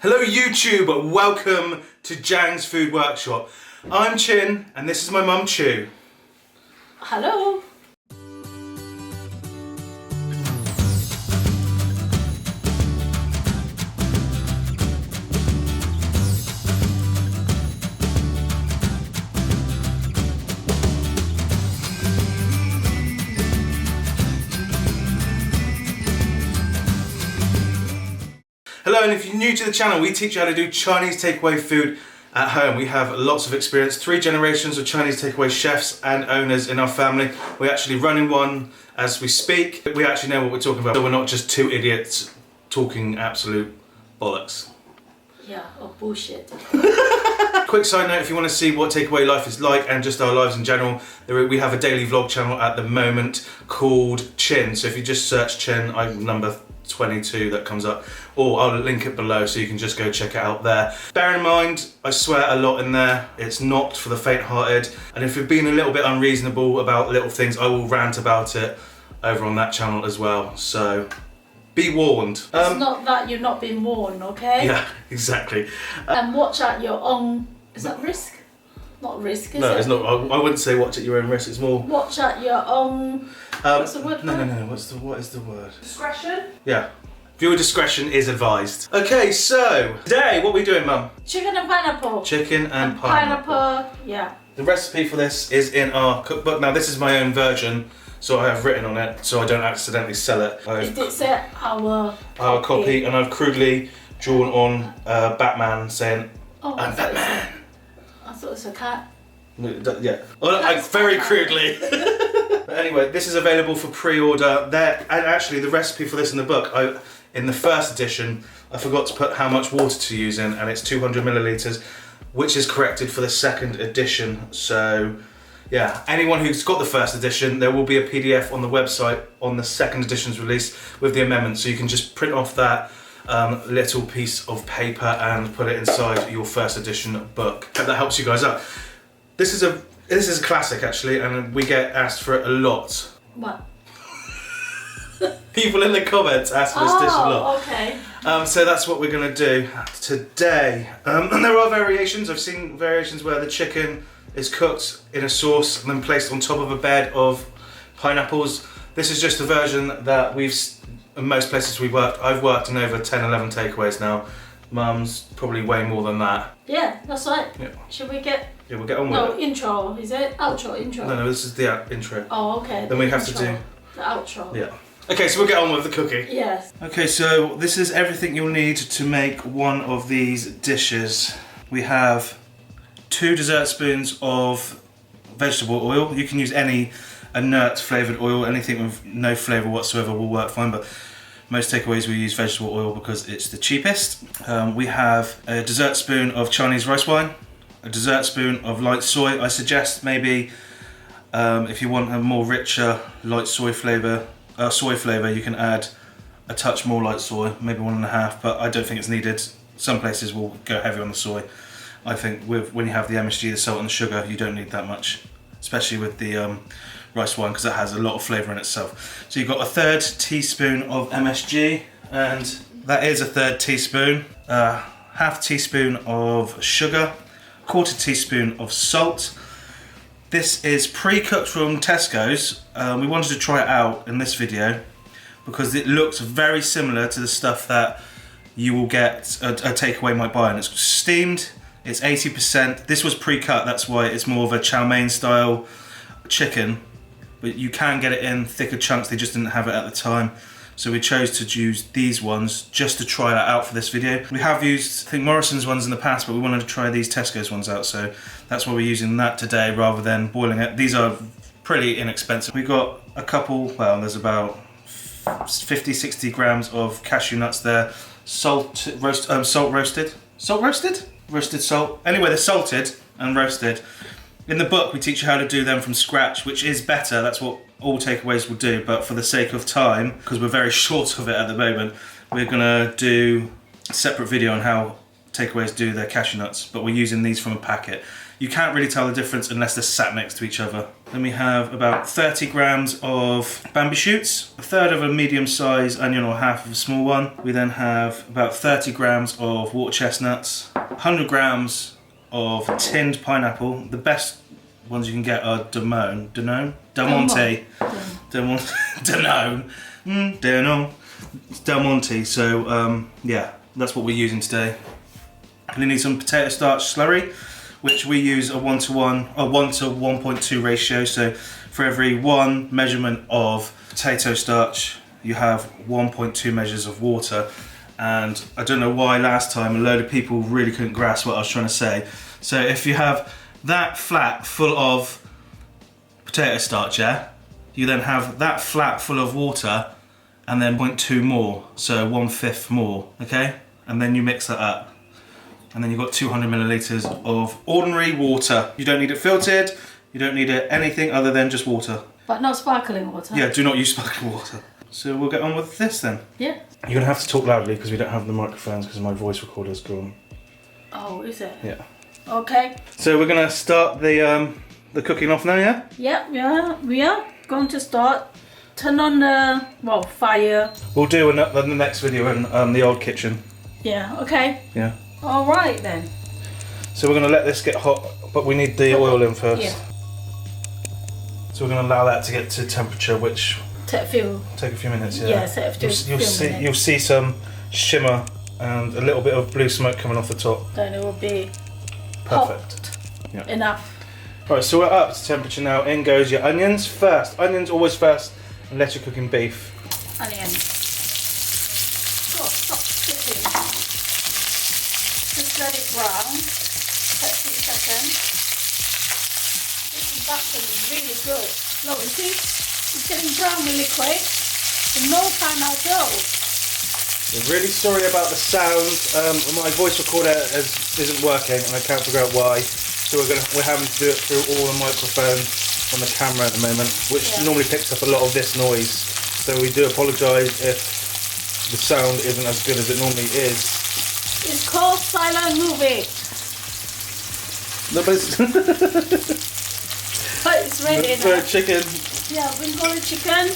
Hello YouTube, welcome to Ziangs Food Workshop. I'm Chin and this is my mum Chu. Hello. Hello, and if you're new to the channel, we teach you how to do Chinese takeaway food at home. We have lots of experience, 3 generations of Chinese takeaway chefs and owners in our family. We're actually running one as we speak. We actually know what we're talking about, so we're not just 2 idiots talking absolute bollocks. Yeah, or bullshit. Quick side note, if you want to see what takeaway life is like and just our lives in general, we have a daily vlog channel at the moment called Chin. So if you just search Chin, I'm number 22 that comes up, or I'll link it below so you can just go check it out there. Bear in mind, I swear a lot in there. It's not for the faint-hearted, and if you've been a little bit unreasonable about little things, I will rant about it over on that channel as well, so be warned. It's not that you're not being warned, okay? Yeah, exactly. And watch at your own, is that risk? Not risk, is it? No, it's not. I wouldn't say watch at your own risk, it's more... Watch at your own, what's the word for it? No, what is the word? Discretion? Yeah. Viewer discretion is advised. Okay, so today, what are we doing, Mum? Chicken and pineapple. Chicken and pineapple. Yeah. The recipe for this is in our cookbook. Now, this is my own version, so I have written on it, so I don't accidentally sell it. It did say our copy, and I've crudely drawn on Batman saying, I'm Batman. I thought it was a cat. Yeah, well, very crudely. But anyway, this is available for pre-order. There, and actually the recipe for this in the book, in the first edition, I forgot to put how much water to use in, and it's 200 millilitres, which is corrected for the second edition. So yeah, anyone who's got the first edition, there will be a PDF on the website on the second edition's release with the amendments, so you can just print off that little piece of paper and put it inside your first edition book. Hope that helps you guys out. This is a classic actually, and we get asked for it a lot. What? People in the comments ask for this dish a lot. Okay. So that's what we're going to do today. And there are variations. I've seen variations where the chicken is cooked in a sauce and then placed on top of a bed of pineapples. This is just a version that in most places we've worked. I've worked in over 10, 11 takeaways now. Mum's probably way more than that. Yeah, that's right. Yeah. Should we get... Yeah, we'll get on with No, it. intro, is it? Outro, intro. No, this is the intro. Oh, okay. Then we have to do... the outro. Yeah. Okay, so we'll get on with the cooking. Yes. Okay, so this is everything you'll need to make one of these dishes. We have 2 dessert spoons of vegetable oil. You can use any inert flavoured oil, anything with no flavour whatsoever will work fine, but most takeaways we use vegetable oil because it's the cheapest. We have a dessert spoon of Chinese rice wine, a dessert spoon of light soy. I suggest maybe if you want a more richer light soy flavour, you can add a touch more light soy, maybe 1.5, but I don't think it's needed. Some places will go heavy on the soy. I think when you have the MSG, the salt and the sugar, you don't need that much, especially with the rice wine, because it has a lot of flavour in itself. So you've got a 1/3 teaspoon of MSG, and that is a 1/3 teaspoon, 1/2 teaspoon of sugar, 1/4 teaspoon of salt. This is pre-cooked from Tesco's. We wanted to try it out in this video because it looks very similar to the stuff that you will get a takeaway might buy, and it's steamed, it's 80%. This was pre-cut, that's why it's more of a chow mein style chicken, but you can get it in thicker chunks, they just didn't have it at the time. So we chose to use these ones just to try that out for this video. We have used, I think, Morrison's ones in the past, but we wanted to try these Tesco's ones out, so that's why we're using that today rather than boiling it. These are pretty inexpensive. We got a couple, well, there's about 50, 60 grams of cashew nuts there. Salt roasted? Roasted salt. Anyway, they're salted and roasted. In the book, we teach you how to do them from scratch, which is better. That's what all takeaways will do, but for the sake of time, because we're very short of it at the moment, we're gonna do a separate video on how takeaways do their cashew nuts, but we're using these from a packet. You can't really tell the difference unless they're sat next to each other. Then we have about 30 grams of bamboo shoots, a third of a medium-sized onion or half of a small one. We then have about 30 grams of water chestnuts, 100 grams of tinned pineapple. The best ones you can get are Danone. It's Del Monte. So yeah, that's what we're using today. And you need some potato starch slurry, which we use a 1 to 1.2 ratio. So for every 1 measurement of potato starch, you have 1.2 measures of water. And I don't know why last time a load of people really couldn't grasp what I was trying to say. So if you have that flat full of potato starch, yeah, you then have that flat full of water and then 0.2 more, so 1/5 more, okay? And then you mix that up. And then you've got 200 millilitres of ordinary water. You don't need it filtered, you don't need it anything other than just water. But not sparkling water? Yeah, do not use sparkling water. So we'll get on with this then. Yeah. You're gonna have to talk loudly because we don't have the microphones because my voice recorder's gone. Oh, is it? Yeah. Okay. So we're gonna start the cooking off now, yeah? Yeah, we are going to start. Turn on the, fire. We'll do the next video in the old kitchen. Yeah, okay. Yeah. All right then. So we're gonna let this get hot, but we need the oil in first. Yeah. So we're gonna allow that to get to temperature, which Take a few minutes. Yeah. Yeah, take a few minutes. You'll see some shimmer and a little bit of blue smoke coming off the top. Then it will be perfect. Hot. Yeah. Enough. Right, so we're up to temperature now. In goes your onions first. Onions always first, unless you're cooking beef. Onion. Stop cooking. Just let it brown. Take a few seconds. This batter is really good. Look, you see, it's getting brown really quick. In no time at all. We're really sorry about the sound. My voice recorder isn't working, and I can't figure out why. So we're having to do it through all the microphones on the camera at the moment, which normally picks up a lot of this noise. So we do apologise if the sound isn't as good as it normally is. It's called silent movie. No, but it's But it's ready now. chicken. Yeah, we've got the chicken.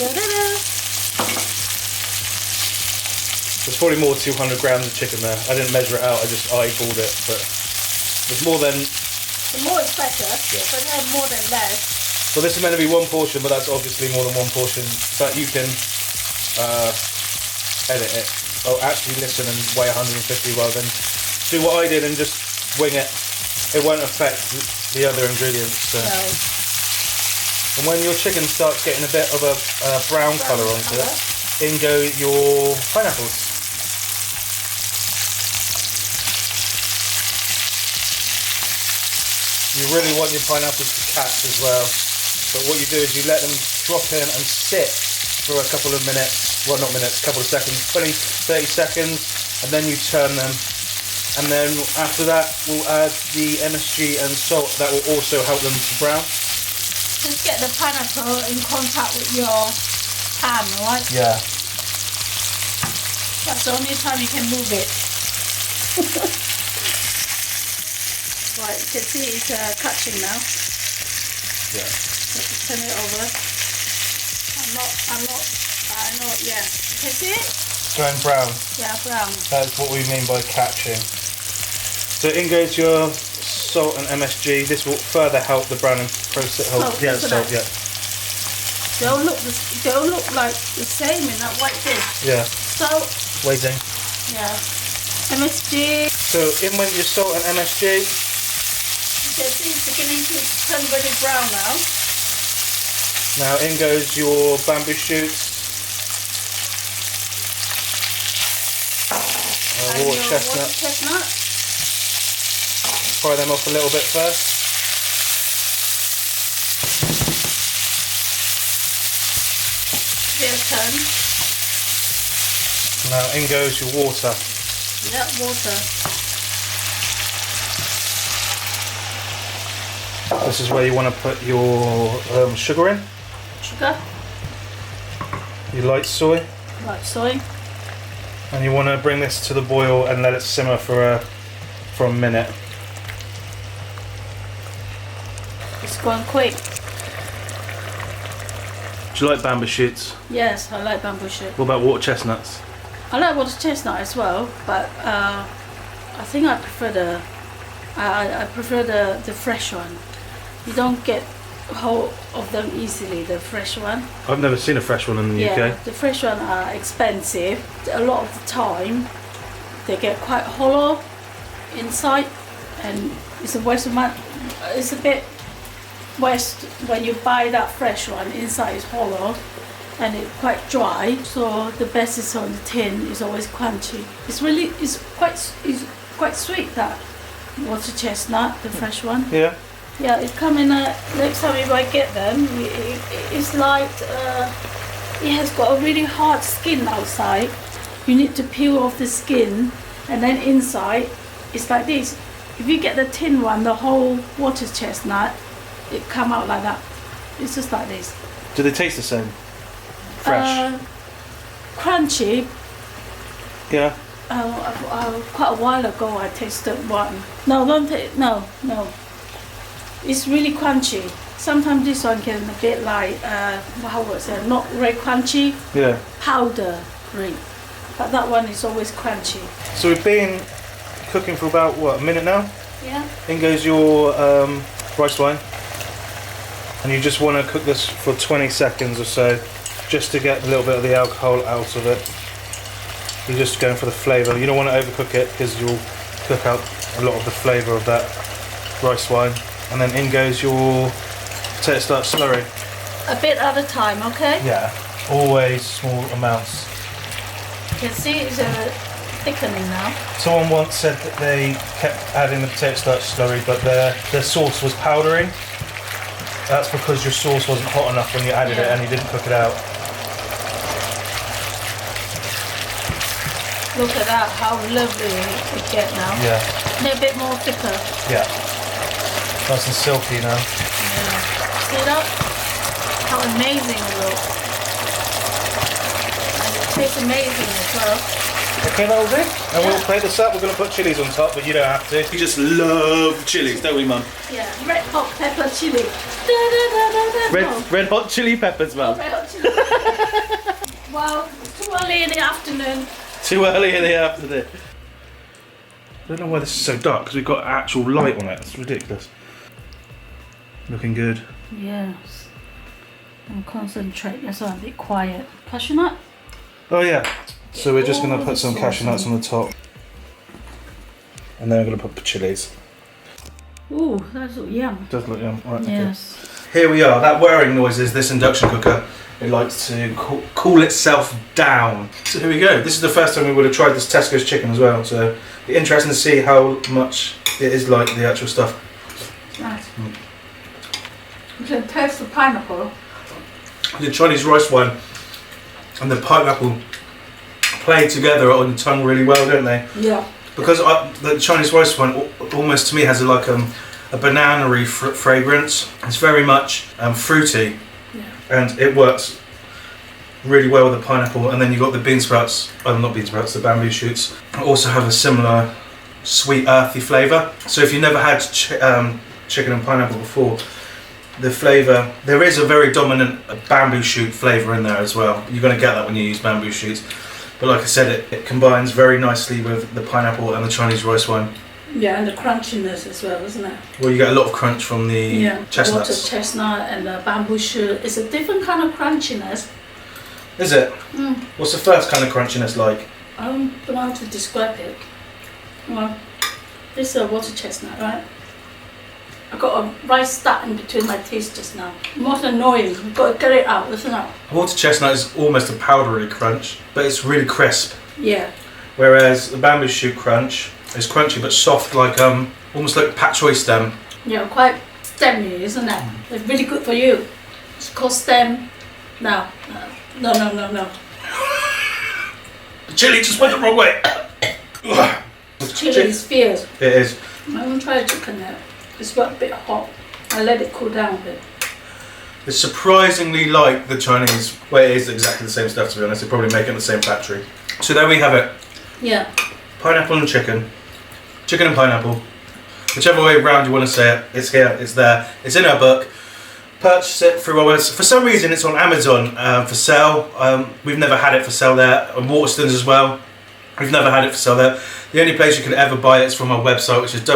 Da-da-da. There's probably more than 200 grams of chicken there. I didn't measure it out, I just eyeballed it, but there's more than... The more is better, but then more than less. Well, this is meant to be one portion, but that's obviously more than one portion, but you can edit it. Oh, actually listen and weigh 150 rather than do what I did and just wing it. It won't affect the other ingredients. So. No. And when your chicken starts getting a bit of a brown colour onto it, in go your pineapples. You really want your pineapples to catch as well. But what you do is you let them drop in and sit for a couple of minutes, well not minutes, a couple of seconds, 20, 30 seconds, and then you turn them. And then after that we'll add the MSG and salt. That will also help them to brown. Just get the pineapple in contact with your pan, alright? Yeah. That's the only time you can move it. Right, you can see it's catching now. Yeah. Let's turn it over. I know, yeah. You can see it? It's going brown. Yeah, brown. That's what we mean by catching. So in goes your salt and MSG. This will further help the browning process. Salt, Yeah, isn't salt, it? yeah. They'll look like the same in that white dish. Yeah. Salt. Waiting. Yeah. MSG. So in went your salt and MSG. You can see it's beginning to turn really brown now. Now in goes your bamboo shoots. And Water your chestnut. water chestnut. Fry them off a little bit first. Their turn. Now in goes your water. Yeah, water. This is where you want to put your sugar in. Sugar. Your light soy. Right, soy. And you want to bring this to the boil and let it simmer for a minute. It's going quick. Do you like bamboo shoots? Yes, I like bamboo shoot. What about water chestnuts? I like water chestnut as well, but I think I prefer the fresh one. You don't get hold of them easily, the fresh one. I've never seen a fresh one in the UK. The fresh one are expensive. A lot of the time they get quite hollow inside, and it's a waste of money. It's a bit waste when you buy that fresh one. Inside is hollow and it's quite dry, so the best is on the tin. Is always crunchy. It's quite sweet, that water chestnut, the fresh one. Yeah. Yeah, it come in a, next time if I get them, it's like, it has got a really hard skin outside. You need to peel off the skin, and then inside, it's like this. If you get the tin one, the whole water chestnut, it come out like that. It's just like this. Do they taste the same? Fresh? Crunchy. Yeah. Quite a while ago I tasted one. No, no. It's really crunchy. Sometimes this one can a bit like, how was it? Not very crunchy. Yeah. Powdery. But that one is always crunchy. So we've been cooking for about, what, a minute now? Yeah. In goes your rice wine. And you just want to cook this for 20 seconds or so, just to get a little bit of the alcohol out of it. You're just going for the flavour. You don't want to overcook it because you'll cook out a lot of the flavour of that rice wine. And then in goes your potato starch slurry. A bit at a time, okay? Yeah, always small amounts. You can see it's thickening now. Someone once said that they kept adding the potato starch slurry, but their sauce was powdering. That's because your sauce wasn't hot enough when you added it and you didn't cook it out. Look at that, how lovely it get now. Yeah. They're a bit more thicker. Yeah. Nice and silky now. Yeah. See that? How amazing it looks. And it tastes amazing as well. Okay, that'll do. And we'll plate this up. We're going to put chilies on top, but you don't have to. You just love chilies, don't we, Mum? Yeah, red hot pepper chili. Da, da, da, da, da. Red hot chili peppers, Mum. Red hot chili. Well, it's too early in the afternoon. Too early in the afternoon. I don't know why this is so dark, because we've got actual light on it. It's ridiculous. Looking good. Yes. And concentrate, that's why I'm a bit quiet. Cashew nut? Oh yeah. So we're just going to put some cashew nuts on the top. And then I'm going to put the chilies. Ooh, that's yum. Does look yum. Right, yes. Okay. Here we are. That whirring noise is this induction cooker. It likes to cool itself down. So here we go. This is the first time we would have tried this Tesco's chicken as well. So it'd be interesting to see how much it is like the actual stuff. It's nice. You can taste the pineapple. The Chinese rice wine and the pineapple play together on the tongue really well, don't they? Yeah. Because the Chinese rice wine almost to me has like a banana-y fragrance. It's very much fruity, and it works really well with the pineapple. And then you've got the bean sprouts, not bean sprouts, the bamboo shoots, also have a similar sweet earthy flavour. So if you never had chicken and pineapple before, the flavour, there is a very dominant bamboo shoot flavour in there as well. You're going to get that when you use bamboo shoots. But like I said, it combines very nicely with the pineapple and the Chinese rice wine. Yeah, and the crunchiness as well, isn't it? Well, you get a lot of crunch from the chestnuts. Water chestnut and the bamboo shoot. It's a different kind of crunchiness. Is it? What's the first kind of crunchiness like? I don't know how to describe it. Well, this is a water chestnut, right? I got a rice stuck in between my teeth just now. Most annoying. You've got to get it out, isn't it? Water chestnut is almost a powdery crunch, but it's really crisp. Yeah. Whereas the bamboo shoot crunch is crunchy but soft, like almost like pak choy stem. Yeah, quite stemmy, isn't it? They're really good for you. It's called stem. No. The chili just went the wrong way. Chili is fierce. It is. I won't try chicken now. It's got a bit hot. I let it cool down a bit. It's surprisingly like the Chinese, well, it is exactly the same stuff, to be honest. They probably make it in the same factory. So there we have it. Yeah. Pineapple and chicken. Chicken and pineapple. Whichever way around you want to say it, it's here, it's there. It's in our book. Purchase it through our website. For some reason, it's on Amazon for sale. We've never had it for sale there. On Waterstones as well. We've never had it for sale there. The only place you can ever buy it is from our website, which is who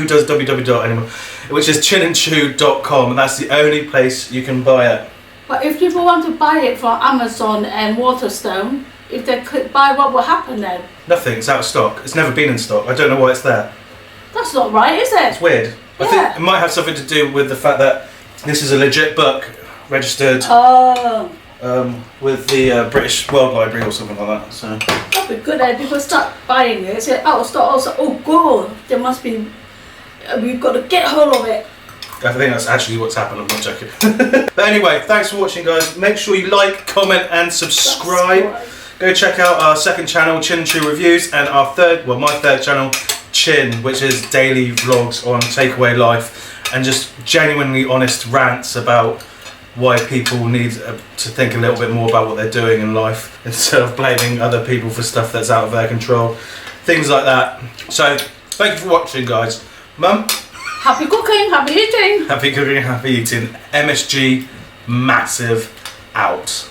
does www anymore? Which is chinandchew.com, and that's the only place you can buy it. But if people want to buy it from Amazon and Waterstone, if they could buy, what will happen then? Nothing. It's out of stock. It's never been in stock. I don't know why it's there. That's not right, is it? It's weird. I think it might have something to do with the fact that this is a legit book, registered with the British World Library or something like that. So that'd be good. And people start buying it. Say out of stock. Also, oh god, there must be. We've got to get hold of it. I think that's actually what's happened. I'm not joking. But anyway, thanks for watching, guys. Make sure you like, comment, and subscribe. Go check out our second channel, Chin and Chew Reviews, and our third, well, my third channel, Chin, which is daily vlogs on takeaway life and just genuinely honest rants about why people need to think a little bit more about what they're doing in life instead of blaming other people for stuff that's out of their control. Things like that. So, thank you for watching, guys. Mum? Happy cooking, happy eating. Happy cooking, happy eating. MSG, massive, out.